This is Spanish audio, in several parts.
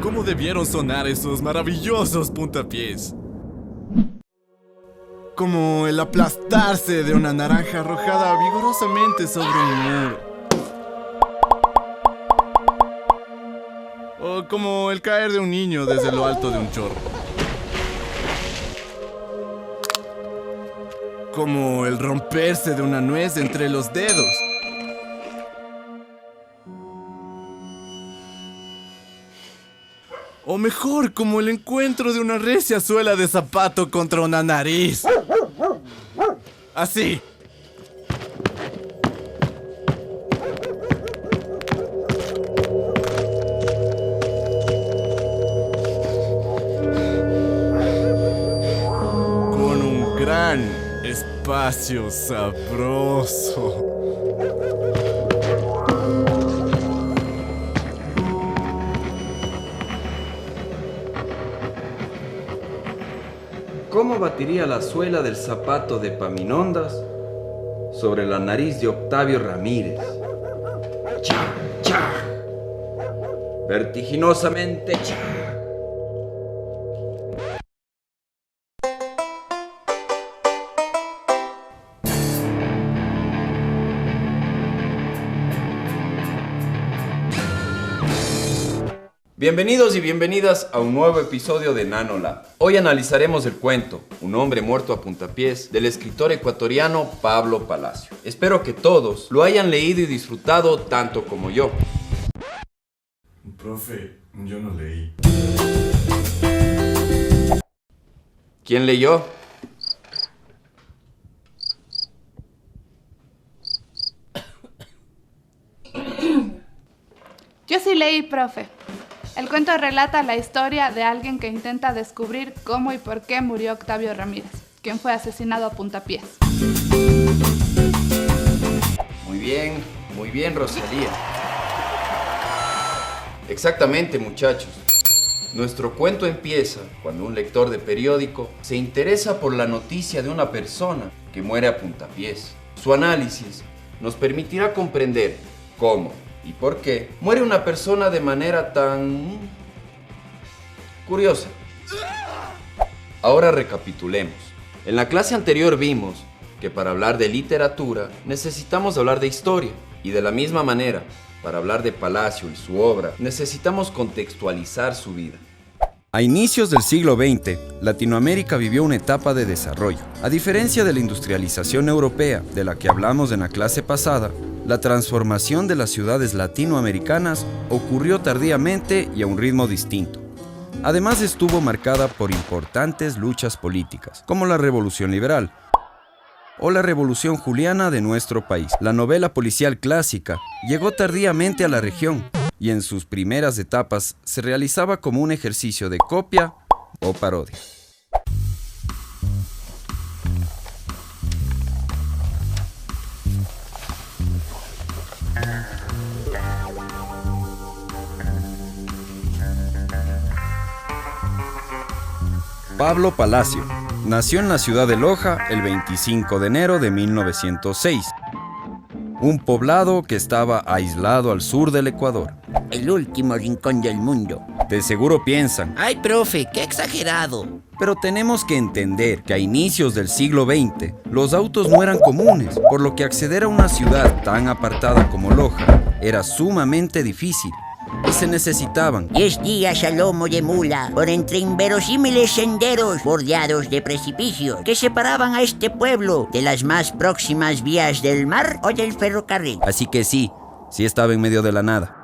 ¿Cómo debieron sonar esos maravillosos puntapiés? Como el aplastarse de una naranja arrojada vigorosamente sobre un muro. O como el caer de un niño desde lo alto de un chorro. Como el romperse de una nuez entre los dedos. O mejor, como el encuentro de una recia suela de zapato contra una nariz. Así. Con un gran espacio sabroso. ¿Cómo batiría la suela del zapato de Epaminondas sobre la nariz de Octavio Ramírez? ¡Cha! ¡Cha! Vertiginosamente ¡cha! Bienvenidos y bienvenidas a un nuevo episodio de NanoLab. Hoy analizaremos el cuento Un hombre muerto a puntapiés del escritor ecuatoriano Pablo Palacio. Espero que todos lo hayan leído y disfrutado tanto como yo. Profe, yo no leí. ¿Quién leyó? Yo sí leí, profe. El cuento relata la historia de alguien que intenta descubrir cómo y por qué murió Octavio Ramírez, quien fue asesinado a puntapiés. Muy bien, Rosalía. Exactamente, muchachos. Nuestro cuento empieza cuando un lector de periódico se interesa por la noticia de una persona que muere a puntapiés. Su análisis nos permitirá comprender cómo y por qué muere una persona de manera tan curiosa. Ahora recapitulemos. En la clase anterior vimos que para hablar de literatura necesitamos hablar de historia, y de la misma manera, para hablar de Palacio y su obra, necesitamos contextualizar su vida. A inicios del siglo XX, Latinoamérica vivió una etapa de desarrollo. A diferencia de la industrialización europea, de la que hablamos en la clase pasada, la transformación de las ciudades latinoamericanas ocurrió tardíamente y a un ritmo distinto. Además, estuvo marcada por importantes luchas políticas, como la Revolución Liberal o la Revolución Juliana de nuestro país. La novela policial clásica llegó tardíamente a la región y en sus primeras etapas se realizaba como un ejercicio de copia o parodia. Pablo Palacio nació en la ciudad de Loja el 25 de enero de 1906, un poblado que estaba aislado al sur del Ecuador. El último rincón del mundo. De seguro piensan, ¡Ay, profe, qué exagerado! pero tenemos que entender que a inicios del siglo XX los autos no eran comunes, por lo que acceder a una ciudad tan apartada como Loja era sumamente difícil. Y se necesitaban 10 días a lomo de mula por entre inverosímiles senderos bordeados de precipicios que separaban a este pueblo de las más próximas vías del mar o del ferrocarril. Así que sí estaba en medio de la nada.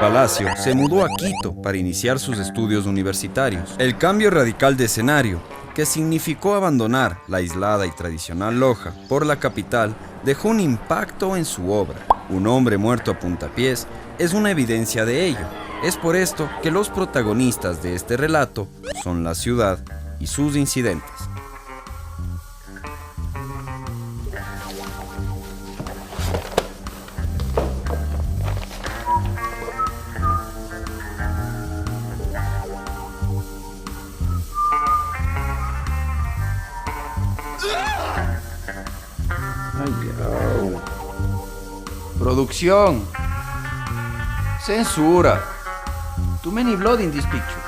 Palacio se mudó a Quito para iniciar sus estudios universitarios. El cambio radical de escenario, que significó abandonar la aislada y tradicional Loja por la capital, dejó un impacto en su obra. Un hombre muerto a puntapiés es una evidencia de ello. Es por esto que los protagonistas de este relato son la ciudad y sus incidentes. Producción. Censura. Too many blood in this picture.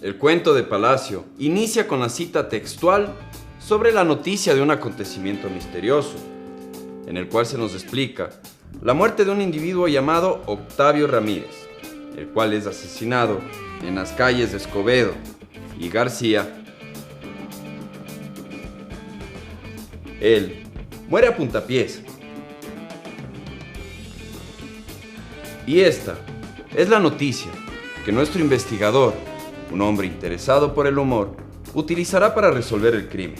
El cuento de Palacio inicia con la cita textual sobre la noticia de un acontecimiento misterioso, en el cual se nos explica la muerte de un individuo llamado Octavio Ramírez, el cual es asesinado en las calles de Escobedo y García. Él muere a puntapiés. Y esta es la noticia que nuestro investigador, un hombre interesado por el humor, utilizará para resolver el crimen.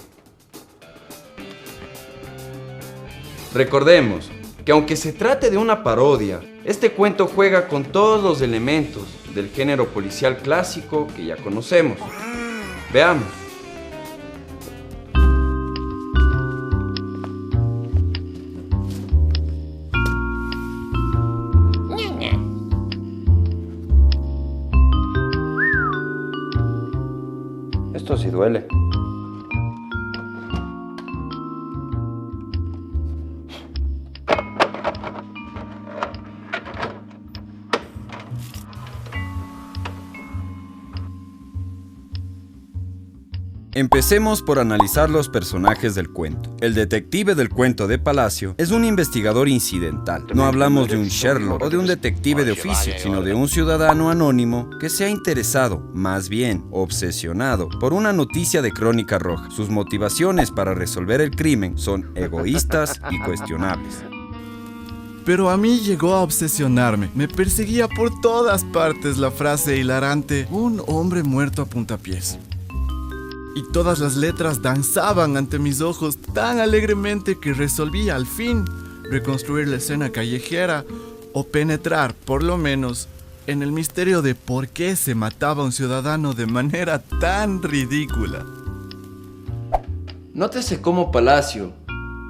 Recordemos que aunque se trate de una parodia, este cuento juega con todos los elementos del género policial clásico que ya conocemos. Veamos. Esto sí duele. Empecemos por analizar los personajes del cuento. El detective del cuento de Palacio es un investigador incidental. No hablamos de un Sherlock o de un detective de oficio, sino de un ciudadano anónimo que se ha interesado, más bien obsesionado, por una noticia de Crónica Roja. Sus motivaciones para resolver el crimen son egoístas y cuestionables. Pero a mí llegó a obsesionarme. Me perseguía por todas partes la frase hilarante: un hombre muerto a puntapiés. Y todas las letras danzaban ante mis ojos tan alegremente que resolví al fin reconstruir la escena callejera o penetrar, por lo menos, en el misterio de por qué se mataba a un ciudadano de manera tan ridícula. Nótese cómo Palacio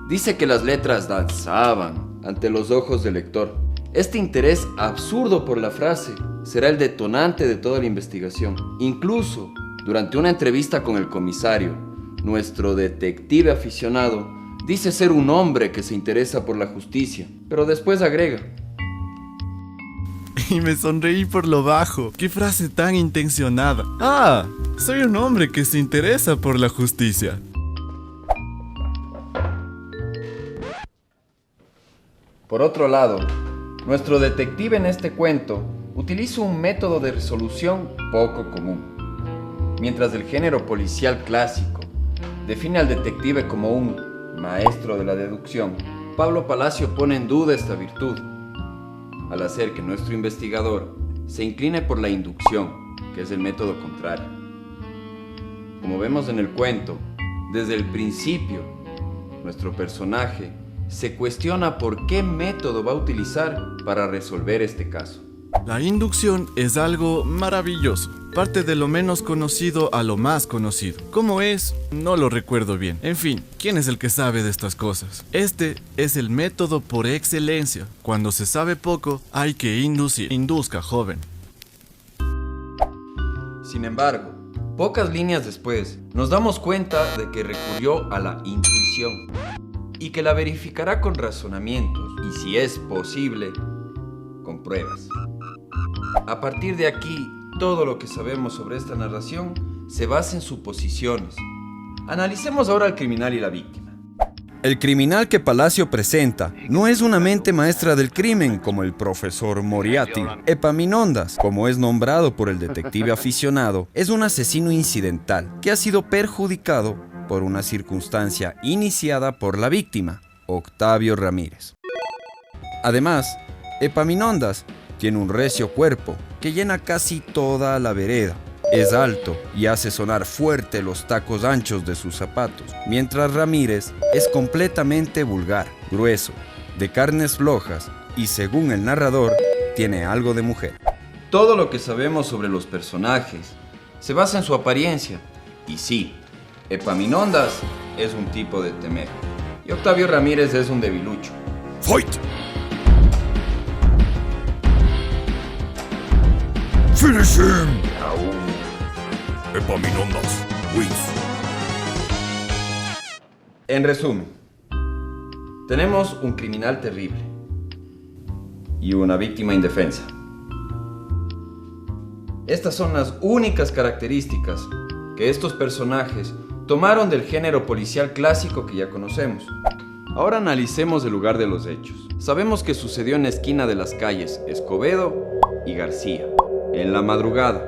dice que las letras danzaban ante los ojos del lector. Este interés absurdo por la frase será el detonante de toda la investigación. Incluso, durante una entrevista con el comisario, nuestro detective aficionado dice ser un hombre que se interesa por la justicia, pero después agrega: y me sonreí por lo bajo. ¡Qué frase tan intencionada! ¡Ah! Soy un hombre que se interesa por la justicia. Por otro lado, nuestro detective en este cuento utiliza un método de resolución poco común. Mientras el género policial clásico define al detective como un maestro de la deducción, Pablo Palacio pone en duda esta virtud, al hacer que nuestro investigador se incline por la inducción, que es el método contrario. Como vemos en el cuento, desde el principio, nuestro personaje se cuestiona por qué método va a utilizar para resolver este caso. La inducción es algo maravilloso. Parte de lo menos conocido a lo más conocido. ¿Cómo es? No lo recuerdo bien. En fin, ¿quién es el que sabe de estas cosas? Este es el método por excelencia. Cuando se sabe poco, hay que inducir. Induzca, joven. Sin embargo, pocas líneas después, nos damos cuenta de que recurrió a la intuición y que la verificará con razonamientos y, si es posible, con pruebas. A partir de aquí, todo lo que sabemos sobre esta narración se basa en suposiciones. Analicemos ahora al criminal y la víctima. El criminal que Palacio presenta no es una mente maestra del crimen como el profesor Moriarty. Epaminondas, como es nombrado por el detective aficionado, es un asesino incidental que ha sido perjudicado por una circunstancia iniciada por la víctima, Octavio Ramírez. Además, Epaminondas tiene un recio cuerpo que llena casi toda la vereda. Es alto y hace sonar fuerte los tacos anchos de sus zapatos, mientras Ramírez es completamente vulgar, grueso, de carnes flojas y, según el narrador, tiene algo de mujer. Todo lo que sabemos sobre los personajes se basa en su apariencia. Y sí, Epaminondas es un tipo de temer y Octavio Ramírez es un debilucho. ¡Fight! Finish him! Epaminondas wins. En resumen, Tenemos un criminal terrible y una víctima indefensa. Estas son las únicas características que estos personajes tomaron del género policial clásico que ya conocemos. Ahora analicemos el lugar de los hechos. Sabemos que sucedió en la esquina de las calles Escobedo y García, en la madrugada.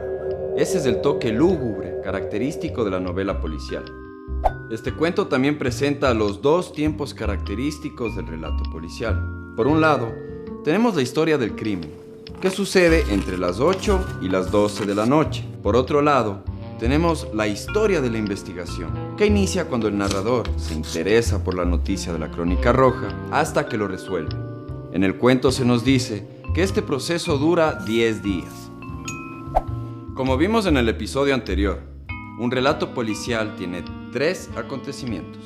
Ese es el toque lúgubre característico de la novela policial. Este cuento también presenta los dos tiempos característicos del relato policial. Por un lado, tenemos la historia del crimen, que sucede entre las 8 y las 12 de la noche. Por otro lado, tenemos la historia de la investigación, que inicia cuando el narrador se interesa por la noticia de la Crónica Roja hasta que lo resuelve. En el cuento se nos dice que este proceso dura 10 días. Como vimos en el episodio anterior, un relato policial tiene 3 acontecimientos.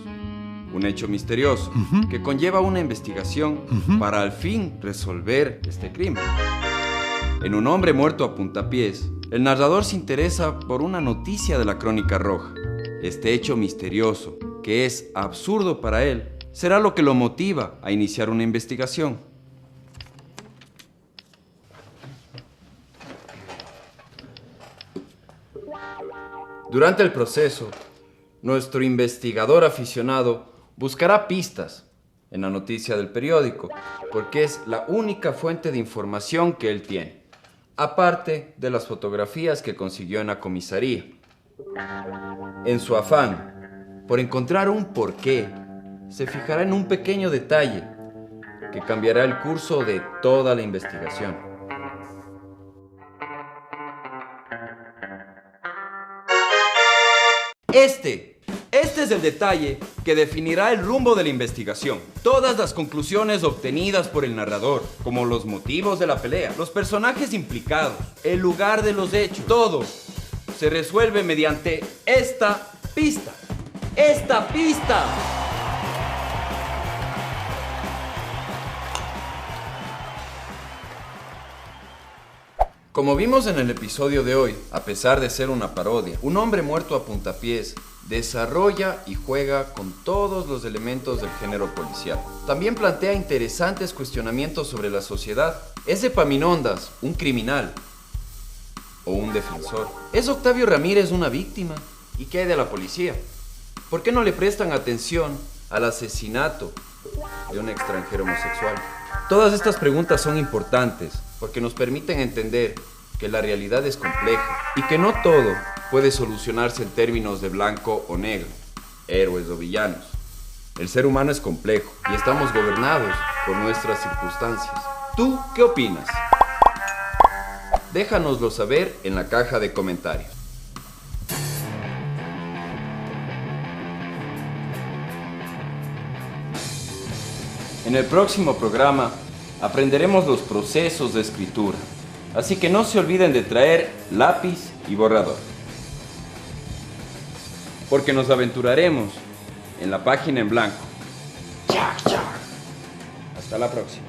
Un hecho misterioso que conlleva una investigación para al fin resolver este crimen. En Un hombre muerto a puntapiés, el narrador se interesa por una noticia de la Crónica Roja. Este hecho misterioso, que es absurdo para él, será lo que lo motiva a iniciar una investigación. Durante el proceso, nuestro investigador aficionado buscará pistas en la noticia del periódico, porque es la única fuente de información que él tiene, aparte de las fotografías que consiguió en la comisaría. En su afán por encontrar un porqué, se fijará en un pequeño detalle que cambiará el curso de toda la investigación. Este es el detalle que definirá el rumbo de la investigación. Todas las conclusiones obtenidas por el narrador, como los motivos de la pelea, los personajes implicados, el lugar de los hechos, todo se resuelve mediante esta pista. ¡Esta pista! Como vimos en el episodio de hoy, a pesar de ser una parodia, Un hombre muerto a puntapiés desarrolla y juega con todos los elementos del género policial. También plantea interesantes cuestionamientos sobre la sociedad. ¿Es Epaminondas un criminal o un defensor? ¿Es Octavio Ramírez una víctima? ¿Y qué hay de la policía? ¿Por qué no le prestan atención al asesinato de un extranjero homosexual? Todas estas preguntas son importantes porque nos permiten entender que la realidad es compleja y que no todo puede solucionarse en términos de blanco o negro, héroes o villanos. El ser humano es complejo y estamos gobernados por nuestras circunstancias. ¿Tú qué opinas? Déjanoslo saber en la caja de comentarios. En el próximo programa aprenderemos los procesos de escritura, así que no se olviden de traer lápiz y borrador, porque nos aventuraremos en la página en blanco. Hasta la próxima.